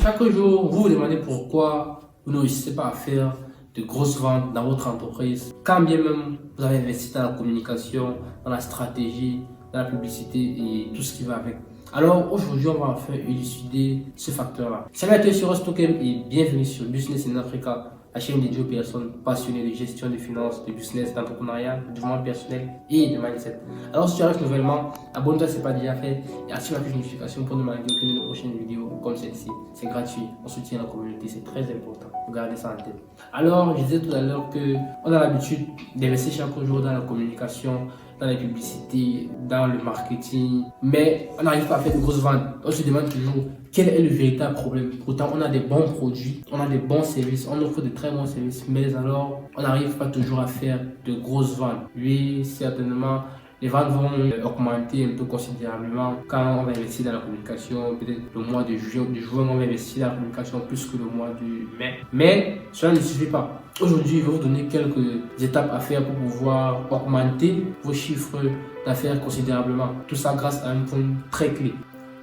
Chaque jour, vous vous demandez pourquoi vous ne réussissez pas à faire de grosses ventes dans votre entreprise. Quand bien même vous avez investi dans la communication, dans la stratégie, dans la publicité et tout ce qui va avec. Alors aujourd'hui, on va enfin élucider ce facteur-là. Salut à tous, sur Stokem et bienvenue sur Business in Africa, la chaîne dédiée aux personnes passionnées de gestion de finances, de business, d'entrepreneuriat, de développement personnel et de mindset. Alors si tu arrives nouvellement, abonne-toi si ce n'est pas déjà fait et active la cloche de notification pour ne manquer aucune de nos prochaines vidéos comme celle-ci. C'est gratuit, on soutient la communauté, c'est très important. Vous gardez ça en tête. Alors je disais tout à l'heure qu'on a l'habitude d'investir chaque jour dans la communication, dans la publicité, dans le marketing, mais on n'arrive pas à faire de grosses ventes. On se demande toujours quel est le véritable problème. Pourtant, on a des bons produits, on a des bons services, on offre de très bons services, mais alors on n'arrive pas toujours à faire de grosses ventes. Oui, certainement, les ventes vont augmenter un peu considérablement quand on va investir dans la communication. Peut-être le mois de juin, on va investir dans la communication plus que le mois de mai. Mais cela ne suffit pas. Aujourd'hui, je vais vous donner quelques étapes à faire pour pouvoir augmenter vos chiffres d'affaires considérablement. Tout ça grâce à un point très clé.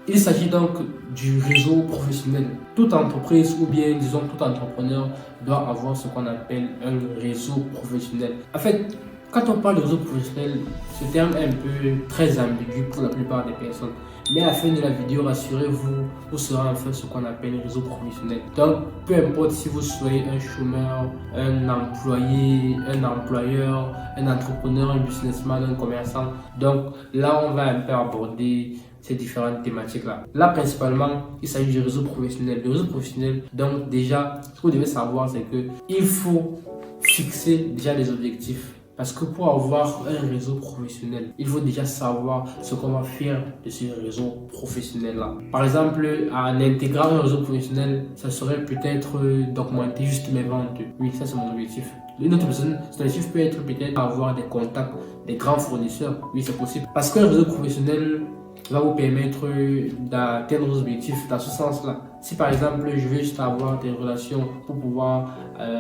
Il s'agit donc du réseau professionnel. Toute entreprise ou bien disons tout entrepreneur doit avoir ce qu'on appelle un réseau professionnel. En fait, quand on parle de réseau professionnel, ce terme est un peu très ambigu pour la plupart des personnes. Mais à la fin de la vidéo, rassurez-vous, vous saurez enfin ce qu'on appelle un réseau professionnel. Donc, peu importe si vous soyez un chômeur, un employé, un employeur, un entrepreneur, un businessman, un commerçant. Donc, là, on va un peu aborder ces différentes thématiques-là. Là, principalement, il s'agit du réseau professionnel. Le réseau professionnel, donc déjà, ce que vous devez savoir, c'est qu'il faut fixer déjà des objectifs. Parce que pour avoir un réseau professionnel, il faut déjà savoir ce qu'on va faire de ce réseau professionnel-là. Par exemple, en intégrant un réseau professionnel, ça serait peut-être d'augmenter juste mes ventes. Oui, ça c'est mon objectif. Une autre personne, son objectif peut être peut-être avoir des contacts, des grands fournisseurs. Oui, c'est possible. Parce qu'un réseau professionnel va vous permettre d'atteindre vos objectifs dans ce sens-là. Si par exemple, je veux juste avoir des relations pour pouvoir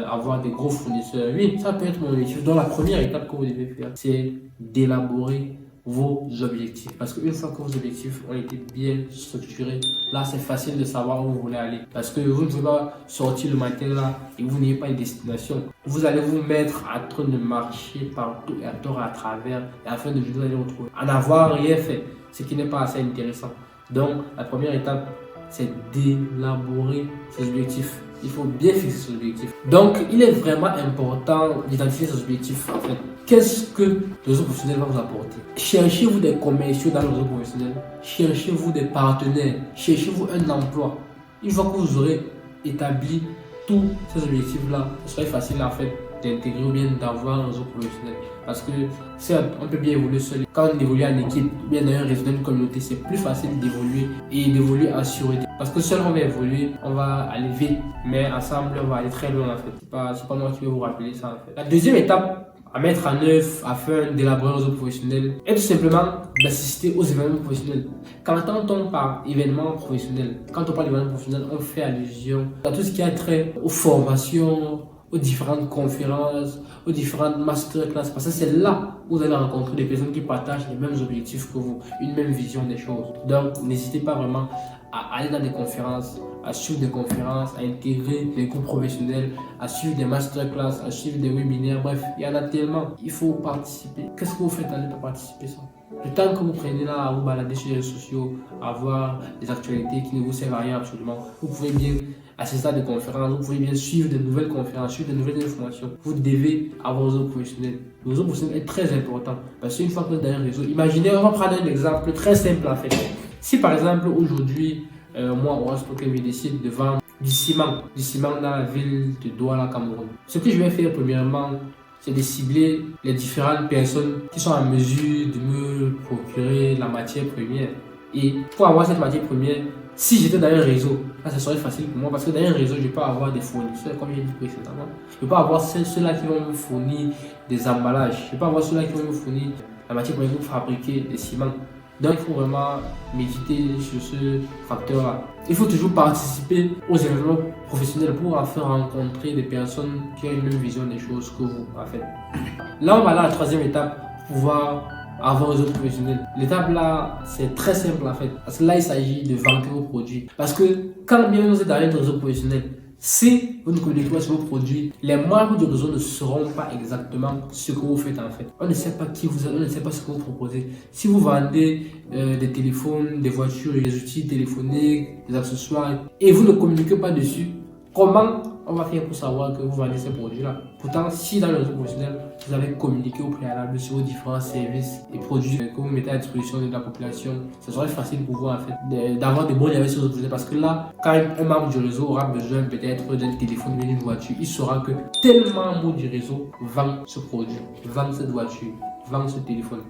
avoir des gros fournisseurs, oui, ça peut être mon objectif. Donc la première étape que vous devez faire, c'est d'élaborer vos objectifs. Parce qu'une fois que vos objectifs ont été bien structurés, là c'est facile de savoir où vous voulez aller. Parce que vous ne pouvez pas sortir le matin là et vous n'avez pas une destination. Vous allez vous mettre en train de marcher partout et à travers et afin de vous allez retrouver. En avoir rien fait, ce qui n'est pas assez intéressant. Donc la première étape, c'est d'élaborer ses objectifs. Il faut bien fixer ses objectifs. Donc, il est vraiment important d'identifier ses objectifs. En fait, qu'est-ce que le réseau professionnel va vous apporter? Cherchez-vous des commerciaux dans le réseau professionnel. Cherchez-vous des partenaires. Cherchez-vous un emploi. Une fois que vous aurez établi tous ces objectifs-là, ce serait facile en fait d'intégrer ou bien d'avoir un réseau professionnel. Parce que certes, on peut bien évoluer seul. Quand on évolue en équipe, bien dans un réseau, dans une communauté, c'est plus facile d'évoluer et d'évoluer en sûreté. Parce que seul on va évoluer, on va aller vite, mais ensemble on va aller très loin en fait. C'est pas moi qui vais vous rappeler ça en fait. La deuxième étape à mettre en œuvre afin d'élaborer un réseau professionnel est tout simplement d'assister aux événements professionnels. Quand on parle par événement professionnel, quand on parle d'événement professionnel, on fait allusion à tout ce qui a trait aux formations, aux différentes conférences, aux différentes masterclass, parce que c'est là où vous allez rencontrer des personnes qui partagent les mêmes objectifs que vous, une même vision des choses. Donc, n'hésitez pas vraiment à aller dans des conférences, à suivre des conférences, à intégrer des groupes professionnels, à suivre des masterclass, à suivre des webinaires, bref, il y en a tellement. Il faut participer. Qu'est-ce que vous faites pour participer ça? Le temps que vous prenez là à vous balader sur les réseaux sociaux, à voir des actualités qui ne vous servent à rien absolument, vous pouvez bien assister à des conférences, vous pouvez bien suivre de nouvelles conférences, suivre de nouvelles informations. Vous devez avoir un réseau professionnel. Le réseau professionnel est très important parce qu'une fois que vous êtes dans un réseau, imaginez, on va prendre un exemple très simple en fait. Si par exemple aujourd'hui, moi, Orange Stokem, je décide de vendre du ciment dans la ville de Douala, Cameroun. Ce que je vais faire premièrement, c'est de cibler les différentes personnes qui sont en mesure de me procurer la matière première. Et pour avoir cette matière première, si j'étais dans un réseau, là, ça serait facile pour moi parce que dans un réseau, je peux avoir des fournisseurs, comme j'ai dit précédemment. Je peux avoir ceux-là qui vont me fournir des emballages. Je peux avoir ceux-là qui vont me fournir la matière première pour fabriquer des ciments. Donc, il faut vraiment méditer sur ce facteur-là. Il faut toujours participer aux événements professionnels pour enfin rencontrer des personnes qui ont une même vision des choses que vous, en fait. Là, on va aller à la troisième étape pour pouvoir avoir un réseau professionnel. L'étape là, c'est très simple en fait. Parce que là, il s'agit de vanter vos produits. Parce que quand bien vous êtes dans un réseau professionnel, si vous ne communiquez pas sur vos produits, les membres du réseau ne sauront pas exactement ce que vous faites en fait. On ne sait pas qui vous êtes, on ne sait pas ce que vous proposez. Si vous vendez des téléphones, des voitures, des outils téléphoniques, des accessoires, et vous ne communiquez pas dessus, comment on va faire pour savoir que vous vendez ces produits-là? Pourtant, si dans le réseau professionnel, vous avez communiqué au préalable sur vos différents services et produits que vous mettez à disposition de la population, ce serait facile pour vous en fait d'avoir des bons liens sur votre réseau. Parce que là, quand un membre du réseau aura besoin peut-être d'un téléphone ou d'une voiture, il saura que tel membre du réseau vend ce produit, vend cette voiture, vend ce téléphone.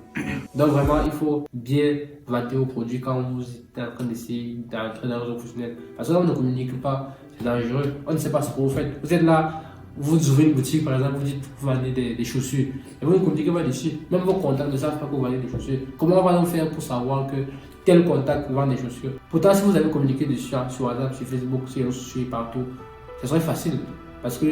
Donc vraiment, il faut bien vanter vos produits quand vous êtes en train d'essayer d'entrer dans le réseau professionnel. Parce que là, on ne communique pas. C'est dangereux, on ne sait pas ce que vous faites. Vous êtes là, vous ouvrez une boutique par exemple, vous dites que vous vendez des chaussures et vous ne communiquez pas dessus. Même vos contacts ne savent pas que vous vendez des chaussures. Comment on va donc faire pour savoir que tel contact vend des chaussures? Pourtant, si vous avez communiqué dessus sur WhatsApp, sur Facebook, sur les réseaux sociaux et partout, ce serait facile parce que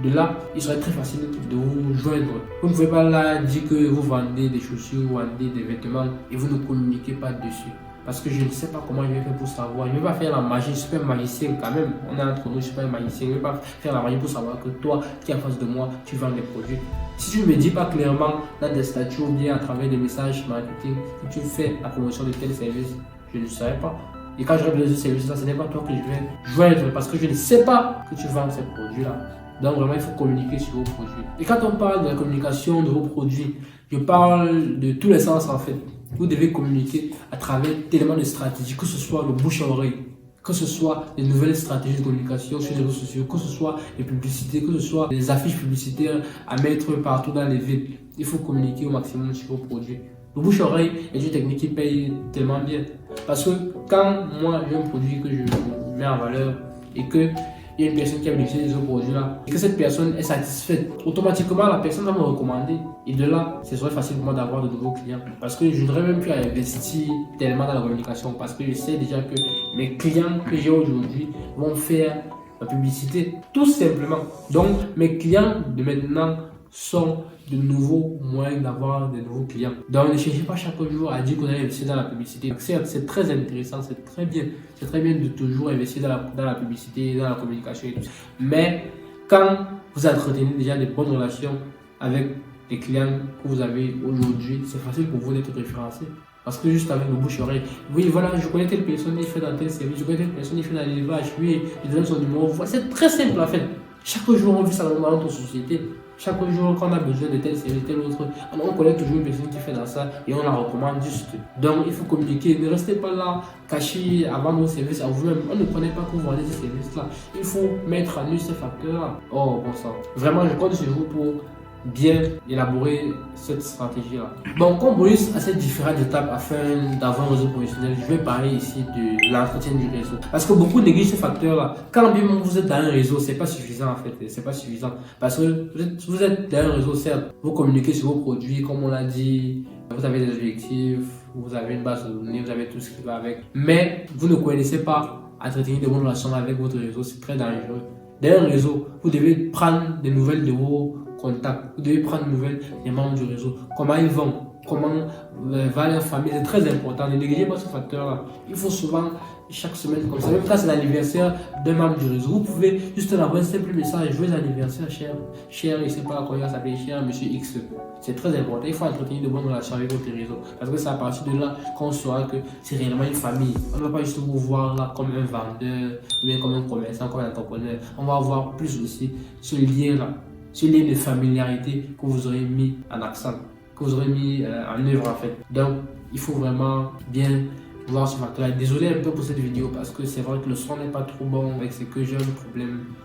de là, il serait très facile de vous joindre. Vous ne pouvez pas là dire que vous vendez des chaussures, vous vendez des vêtements et vous ne communiquez pas dessus. Parce que je ne sais pas comment je vais faire pour savoir. Je ne vais pas faire la magie, je suis pas un magicien quand même. On est entre nous, je ne suis pas un magicien. Je ne vais pas faire la magie pour savoir que toi, qui es en face de moi, tu vends des produits. Si tu ne me dis pas clairement dans des statuts ou bien à travers des messages marketing que tu fais la promotion de tel service, je ne saurais pas. Et quand je besoin de ce service-là, ce n'est pas toi que je vais joindre parce que je ne sais pas que tu vends ces produits-là. Donc vraiment, il faut communiquer sur vos produits. Et quand on parle de la communication de vos produits, je parle de tous les sens en fait. Vous devez communiquer à travers tellement de stratégies, que ce soit le bouche à oreille, que ce soit les nouvelles stratégies de communication sur les réseaux sociaux, que ce soit les publicités, que ce soit les affiches publicitaires à mettre partout dans les villes. Il faut communiquer au maximum sur vos produits. Le bouche à oreille est une technique qui paye tellement bien. Parce que quand moi j'ai un produit que je mets en valeur et que il y a une personne qui a bénéficié de ce produit-là et que cette personne est satisfaite, automatiquement la personne va me recommander. Et de là, ce serait facile pour moi d'avoir de nouveaux clients. Parce que je n'aurais même plus à investir tellement dans la communication. Parce que je sais déjà que mes clients que j'ai aujourd'hui vont faire la publicité. Tout simplement. Donc, mes clients de maintenant sont de nouveaux moyens d'avoir de nouveaux clients. Donc ne cherchez pas chaque jour à dire qu'on a investi dans la publicité. C'est très intéressant, c'est très bien. C'est très bien de toujours investir dans la publicité, dans la communication et tout. Mais quand vous entretenez déjà des bonnes relations avec les clients que vous avez aujourd'hui, c'est facile pour vous d'être référencé. Parce que juste avec le bouche-oreille, oui, voilà, je connais telle personne, il fait dans tel service, je connais telle personne, il fait dans l'élevage, oui, il donne son numéro. C'est très simple en fait. Chaque jour, on vit ça dans notre société. Chaque jour, quand on a besoin de tel service, tel autre, on connaît toujours une personne qui fait dans ça et on la recommande juste. Donc, il faut communiquer. Ne restez pas là, cachés avant vos services à vous-même. On ne connaît pas que vous vendez ces services-là. Il faut mettre à nu ces facteurs-là. Oh, bon sang. Vraiment, je compte sur vous pour bien élaborer cette stratégie-là. Bon, comme bonus à ces différentes étapes afin d'avoir un réseau professionnel, je vais parler ici de l'entretien du réseau. Parce que beaucoup négligent ces facteurs-là. Quand bien vous êtes dans un réseau, c'est pas suffisant en fait. C'est pas suffisant. Parce que vous êtes dans un réseau, certes, vous communiquez sur vos produits, comme on l'a dit, vous avez des objectifs, vous avez une base de données, vous avez tout ce qui va avec. Mais vous ne connaissez pas entretenir de bonnes relations avec votre réseau, c'est très dangereux. Dans un réseau, vous devez prendre des nouvelles de vos contacts, vous devez prendre des nouvelles des membres du réseau, comment ils vont, comment va leur famille, c'est très important. Ne négligez pas ce facteur-là. Il faut souvent, chaque semaine comme ça, même quand c'est l'anniversaire d'un membre du réseau, vous pouvez juste envoyer un simple message, joyeux anniversaire cher, je ne sais pas comment il va s'appeler, cher monsieur X. C'est très important, il faut entretenir de bonnes relations avec votre réseau, parce que c'est à partir de là qu'on saura que c'est réellement une famille. On ne va pas juste vous voir là comme un vendeur, ou bien comme un commerçant, comme un entrepreneur. On va avoir plus aussi ce lien-là, ce lien de familiarité que vous aurez mis en accent, que vous aurez mis en œuvre en fait. Donc, il faut vraiment bien voir ce facteur-là. Désolé un peu pour cette vidéo parce que c'est vrai que le son n'est pas trop bon avec ce que j'ai un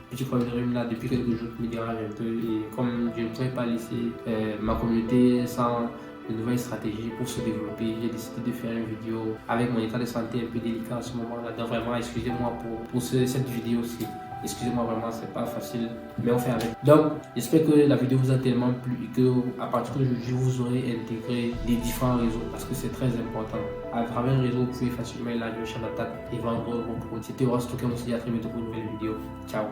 petit problème de rhume là depuis quelques jours qui me dérange un peu. Et comme je ne pourrais pas laisser ma communauté sans de nouvelles stratégies pour se développer, j'ai décidé de faire une vidéo avec mon état de santé un peu délicat à ce moment-là. Donc vraiment, excusez-moi pour cette vidéo aussi. Excusez-moi vraiment, c'est pas facile, mais on fait avec. Donc, j'espère que la vidéo vous a tellement plu et que à partir d'aujourd'hui, vous aurez intégré les différents réseaux parce que c'est très important. À travers un réseau, vous pouvez facilement élargir le champ d'attaque et vendre vos produits. C'était Horace Token, on se dit à très bientôt pour une nouvelle vidéo. Ciao.